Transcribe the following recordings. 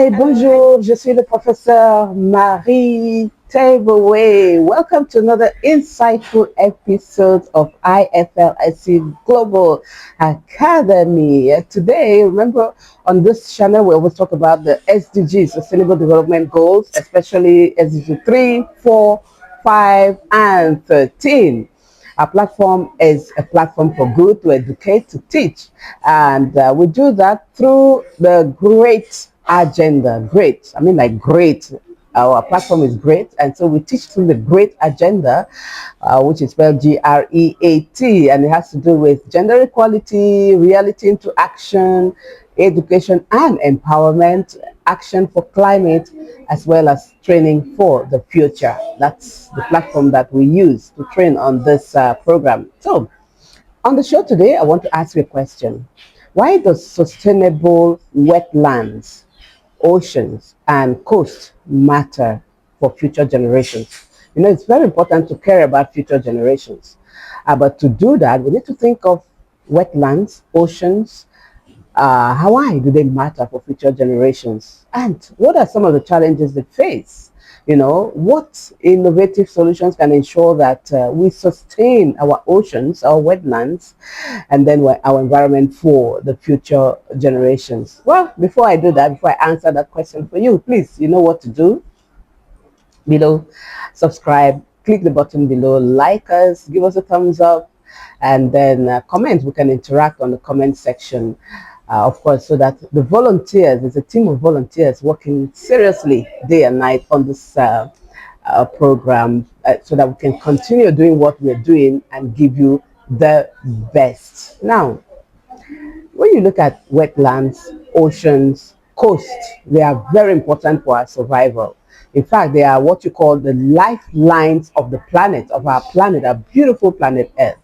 Hi, bonjour, je suis le professeur Marie Tableway. Welcome to another insightful episode of IFL-SC Global Academy. Today, remember, on this channel, we always talk about the SDGs, Sustainable Development Goals, especially SDG 3, 4, 5, and 13. Our platform is a platform for good, to educate, to teach. And we do that through the great agenda. Great. I mean, like great. Our platform is great. And so we teach through the great agenda, which is spelled GREAT. And it has to do with gender equality, reality into action, education and empowerment, action for climate, as well as training for the future. That's the platform that we use to train on this program. So, on the show today, I want to ask you a question. Why does sustainable wetlands, oceans, and coast matter for future generations? You know, it's very important to care about future generations. But to do that, we need to think of wetlands, oceans, why do they matter for future generations? And what are some of the challenges they face? You know, what innovative solutions can ensure that we sustain our oceans, our wetlands, and then our environment for the future generations? Well, before I do that, before I answer that question for you, please, you know what to do. Below, subscribe, click the button below, like us, give us a thumbs up, and then comment. We can interact on the comment section, of course, so that the volunteers, there's a team of volunteers working seriously day and night on this program, so that we can continue doing what we're doing and give you the best. Now, when you look at wetlands, oceans, coasts, they are very important for our survival. In fact, they are what you call the lifelines of the planet, of our planet, our beautiful planet Earth.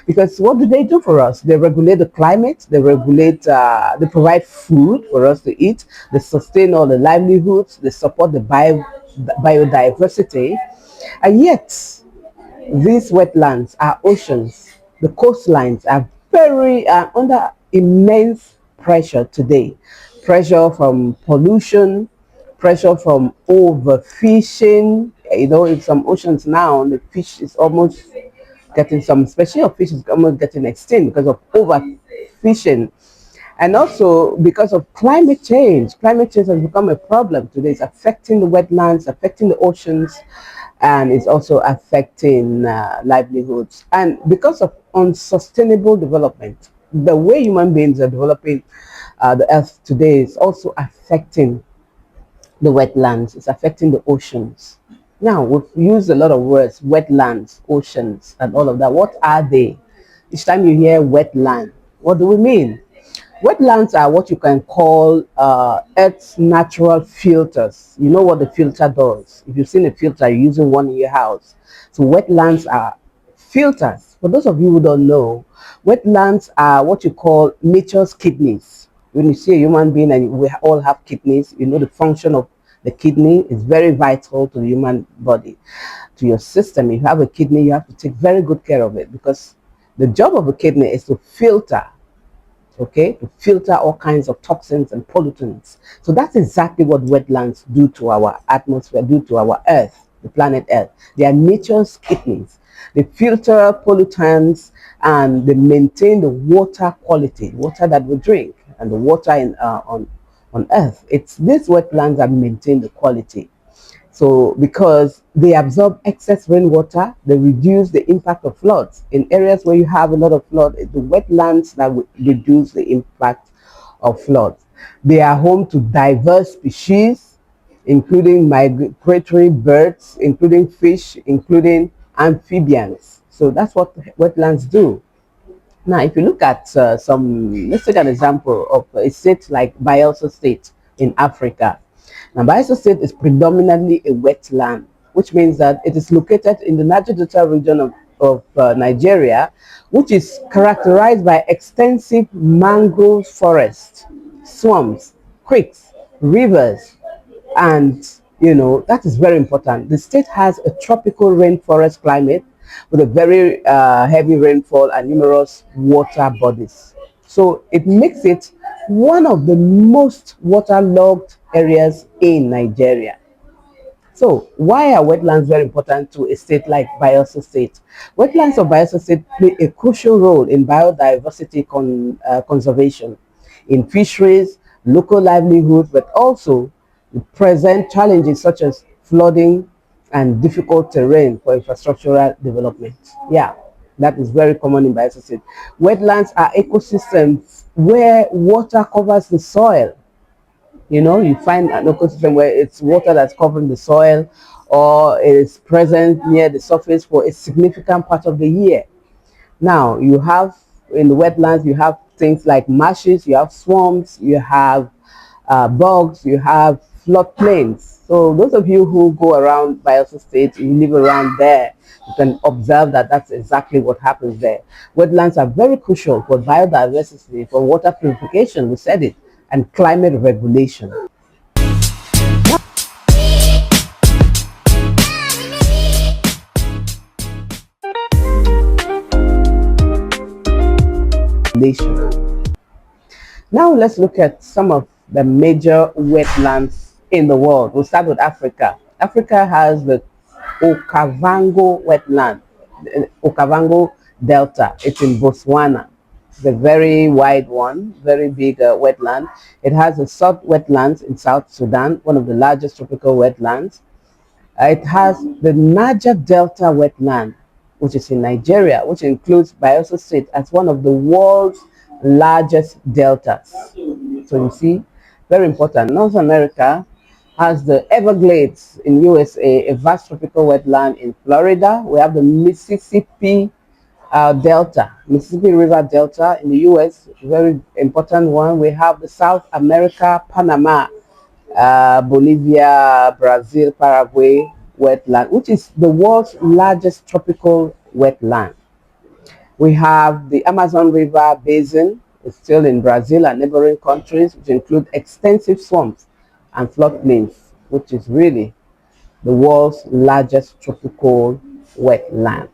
Because what do they do for us? They regulate the climate, they regulate, they provide food for us to eat, they sustain all the livelihoods, they support the biodiversity. And yet, these wetlands, our oceans, the coastlines are very under immense pressure today. Pressure from pollution, pressure from overfishing. You know, in some oceans now, the fish is almost getting, some species of fish is almost getting extinct because of overfishing. And also because of climate change. Climate change has become a problem today. It's affecting the wetlands, affecting the oceans, and it's also affecting livelihoods. And because of unsustainable development, the way human beings are developing the earth today is also affecting the wetlands, it's affecting the oceans. Now, we've used a lot of words, wetlands, oceans, and all of that. What are they? Each time you hear wetland, what do we mean? Wetlands are what you can call Earth's natural filters. You know what the filter does. If you've seen a filter, you're using one in your house. So wetlands are filters. For those of you who don't know, wetlands are what you call nature's kidneys. When you see a human being, and we all have kidneys, you know the function of the kidney is very vital to the human body, to your system. If you have a kidney, you have to take very good care of it, because the job of a kidney is to filter, okay, to filter all kinds of toxins and pollutants. So that's exactly what wetlands do to our atmosphere, do to our earth, the planet Earth. They are nature's kidneys. They filter pollutants and they maintain the water quality, water that we drink, and the water in, on earth. It's these wetlands that maintain the quality. So because they absorb excess rainwater, they reduce the impact of floods. In areas where you have a lot of flood, the wetlands that will reduce the impact of floods. They are home to diverse species, including migratory birds, including fish, including amphibians. So that's what wetlands do. Now, if you look at let's take an example of a state like Bayelsa State in Africa. Now, Bayelsa State is predominantly a wetland, which means that it is located in the Niger Delta region of Nigeria, which is characterized by extensive mangrove forests, swamps, creeks, rivers, and you know that is very important. The state has a tropical rainforest climate with a very heavy rainfall and numerous water bodies. So it makes it one of the most waterlogged areas in Nigeria. So why are wetlands very important to a state like Bayelsa State? Wetlands of Bayelsa State play a crucial role in biodiversity conservation, in fisheries, local livelihood, but also present challenges such as flooding and difficult terrain for infrastructural development. Yeah, that is very common in Bayelsa State. Wetlands are ecosystems where water covers the soil. You know, you find an ecosystem where it's water that's covering the soil or is present near the surface for a significant part of the year. Now, you have in the wetlands, you have things like marshes, you have swamps, you have bogs, you have floodplains. So those of you who go around Bayelsa State, you live around there, you can observe that that's exactly what happens there. Wetlands are very crucial for biodiversity, for water purification, we said it, and climate regulation. Now let's look at some of the major wetlands in the world. We'll start with Africa. Africa has the Okavango wetland, the Okavango Delta. It's in Botswana. It's a very wide one, very big wetland. It has the salt wetlands in South Sudan, one of the largest tropical wetlands. It has the Niger Delta wetland, which is in Nigeria, which includes Bayelsa State as one of the world's largest deltas. So you see, very important. North America has the Everglades in USA, a vast tropical wetland in Florida. We have the Mississippi Delta, Mississippi River Delta in the US, very important one. We have the South America, Panama, Bolivia, Brazil, Paraguay wetland, which is the world's largest tropical wetland. We have the Amazon River Basin, it's still in Brazil and neighboring countries, which include extensive swamps and floodplains, which is really the world's largest tropical wetland.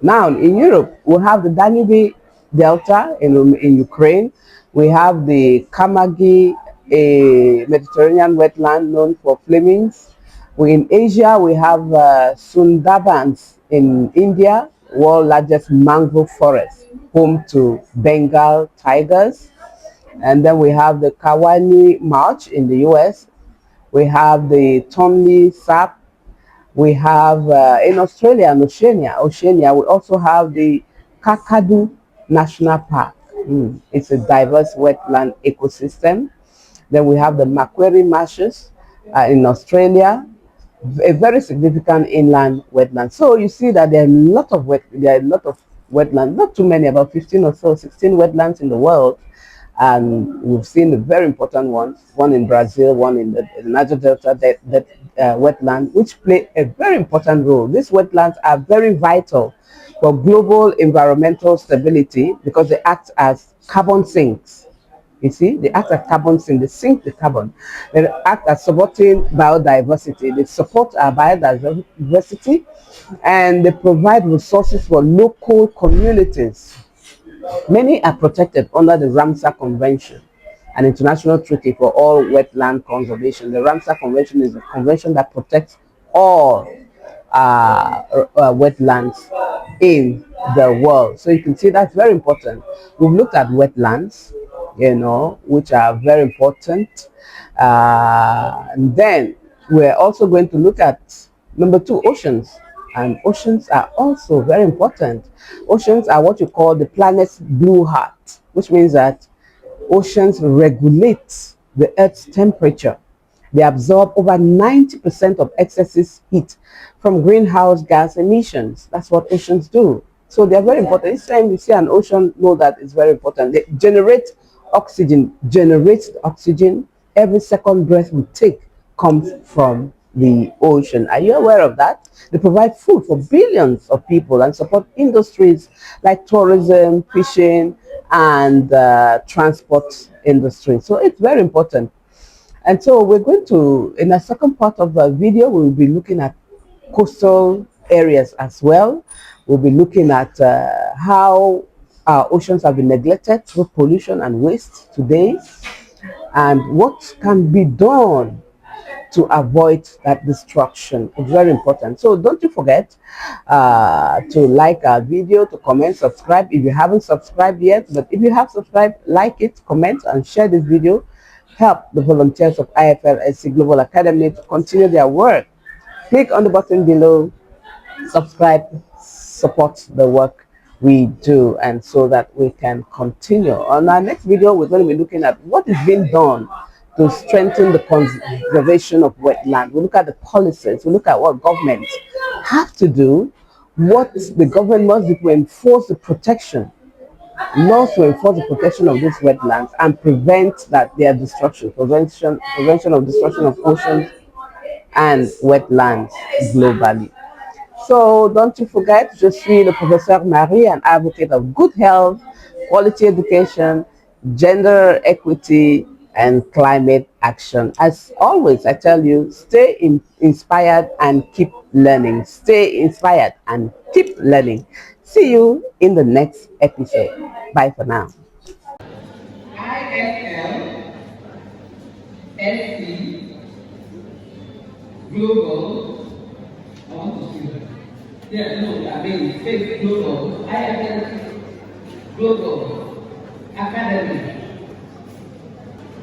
Now, in Europe, we have the Danube Delta in Ukraine. We have the Kamagi, a Mediterranean wetland known for flamings. In Asia, we have Sundarbans in India, world's largest mangrove forest, home to Bengal tigers. And then we have the Kawani March in the US. We have the Tonle Sap. We have in Australia and Oceania, we also have the Kakadu National Park. It's a diverse wetland ecosystem. Then we have the Macquarie Marshes in Australia, a very significant inland wetland. So you see that there are a lot of wetlands, not too many, about 15 or so, 16 wetlands in the world. And we've seen the very important ones, one in Brazil, one in the Niger Delta wetland, which play a very important role. These wetlands are very vital for global environmental stability because they act as carbon sinks. You see, they act as carbon sinks, they sink the carbon. They act as supporting biodiversity. They support our biodiversity and they provide resources for local communities. Many are protected under the Ramsar Convention, an international treaty for all wetland conservation. The Ramsar Convention is a convention that protects all wetlands in the world. So you can see that's very important. We've looked at wetlands, you know, which are very important. And then we're also going to look at number 2, oceans. And oceans are also very important. Oceans are what you call the planet's blue heart, which means that oceans regulate the Earth's temperature. They absorb over 90% of excess heat from greenhouse gas emissions. That's what oceans do. So they are very important. Each time you see an ocean, know that it's very important. They generate oxygen, Every second breath we take comes from the ocean. Are you aware of that? They provide food for billions of people and support industries like tourism, fishing, and transport industry. So it's very important. And so we're going to, in the second part of the video, we'll be looking at coastal areas as well. We'll be looking at how our oceans have been neglected through pollution and waste today. and what can be done to avoid that destruction. It's very important. So don't you forget to like our video, to comment, subscribe if you haven't subscribed yet. But if you have subscribed, like it, comment, and share this video. Help the volunteers of IFL-SC Global Academy to continue their work. Click on the button below, subscribe, support the work we do, and so that we can continue. On our next video, we're going to be looking at what is being done to strengthen the conservation of wetland. We look at the policies, we look at what governments have to do, what the government must do to enforce the protection, laws to enforce the protection of these wetlands and prevent that their destruction, prevention of destruction of oceans and wetlands globally. So don't you forget, je suis le professeur Marie, an advocate of good health, quality education, gender equity, and climate action. As always, I tell you, stay inspired and keep learning. Stay inspired and keep learning. See you in the next episode. Bye for now. IFL-SC Global. I want to see that. Yeah, no, I mean, Faith Global, IFL Global Academy.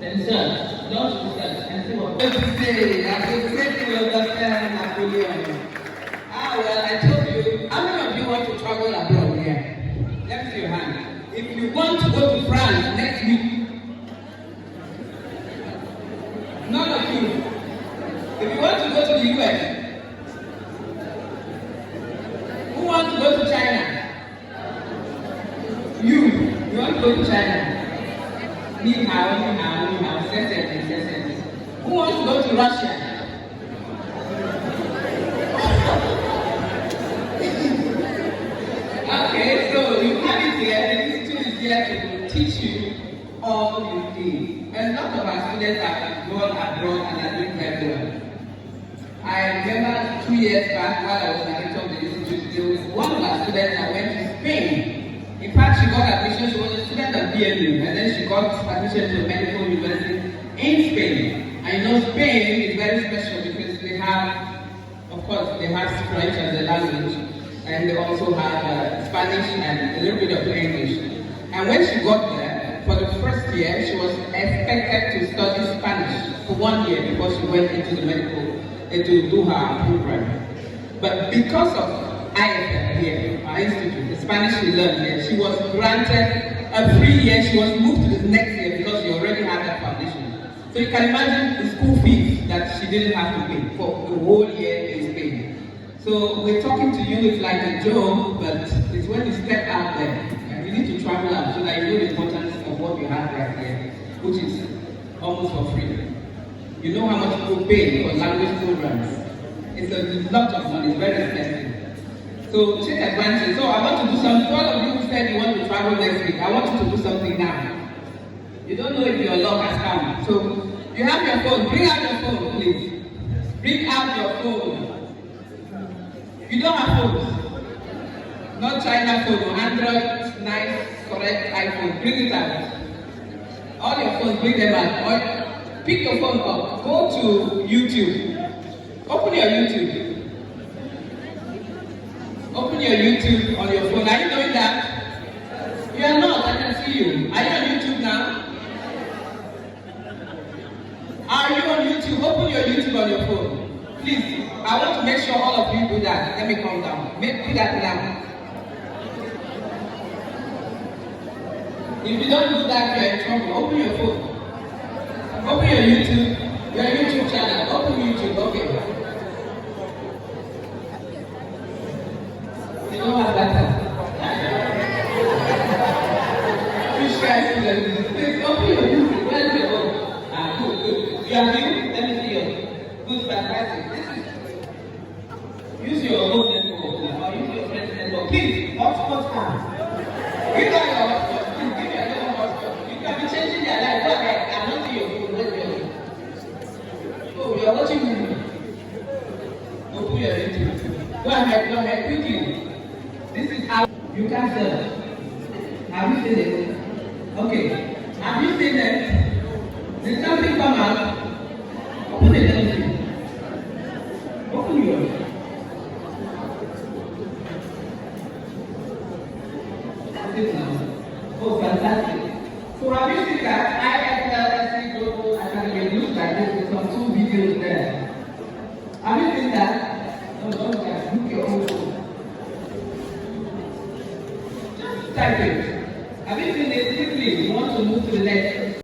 Then search, launch research, and see what. Let me say, I can say to understand Napoleon. Ah, well, I told you, how many of you want to travel abroad here? Let me see your hand. If you want to go to France next week, none of you. If you want to go to the US, who wants to go to China? You want to go to China? Ni hao, sensitive. Who wants to go to Russia? Okay, so you have it here. The institute is here to teach you all you need. And a lot of our students have gone abroad and are doing very well. I remember 2 years back while I was director of the institute, there was one of our students that went to Spain. In fact, she got admission, she was a student at BMU, and then she got admission to a medical university in Spain. And you know, Spain is very special because they have, of course, they have French as a language, and they also have Spanish and a little bit of English. And when she got there, for the first year, she was expected to study Spanish for 1 year before she went into the medical to do her program. But because of IFL here, our institute, the Spanish she learned here, she was granted a free year. She was moved to the next year because she already had that foundation. So you can imagine the school fees that she didn't have to pay for the whole year in Spain. So we're talking to you, it's like a joke, but it's when you step out there and you need to travel out so that you know the importance of what you have right here, which is almost for free. You know how much people pay for language programs. It's a lot of money, it's very expensive. So take advantage. So I want to do something. All of you who said you want to travel next week, I want you to do something now. You don't know if your luck has come. So you have your phone. Bring out your phone, please. Bring out your phone. You don't have phones. Not China phone, Android, nice, correct iPhone. Bring it out. All your phones, bring them out. Or pick your phone up. Go to YouTube. Open your YouTube. Open your YouTube on your phone. Are you doing that? You are not. I can see you. Are you on YouTube now? Are you on YouTube? Open your YouTube on your phone. Please. I want to make sure all of you do that. Let me calm down. Do that now. If you don't do that, you're in trouble. Open your phone. Open your YouTube channel. Open YouTube. Okay. You don't have that. Please share it. Please open your YouTube. Where's your phone? Good. You are new? Let me see you. Good, fantastic. Use your own network or use your friend's network. Please, hotspot now. Give out your hotspot. Please give your own hotspot. You can be changing their life. Go ahead. I'm not your phone. Where's your phone? Oh, you're watching me. Open your YouTube. Go ahead, quickly. This is how you can search. Have you seen it? Okay. Have you seen it? come out? Open it and see. Open yours. Sit now. Oh, fantastic. So have you seen that IFL-SC Global Academy? It looks like this with some 2 videos there. Have you seen that? No, don't just look your own phone. Just type it. Have you seen it? Quickly, you want to move to the next.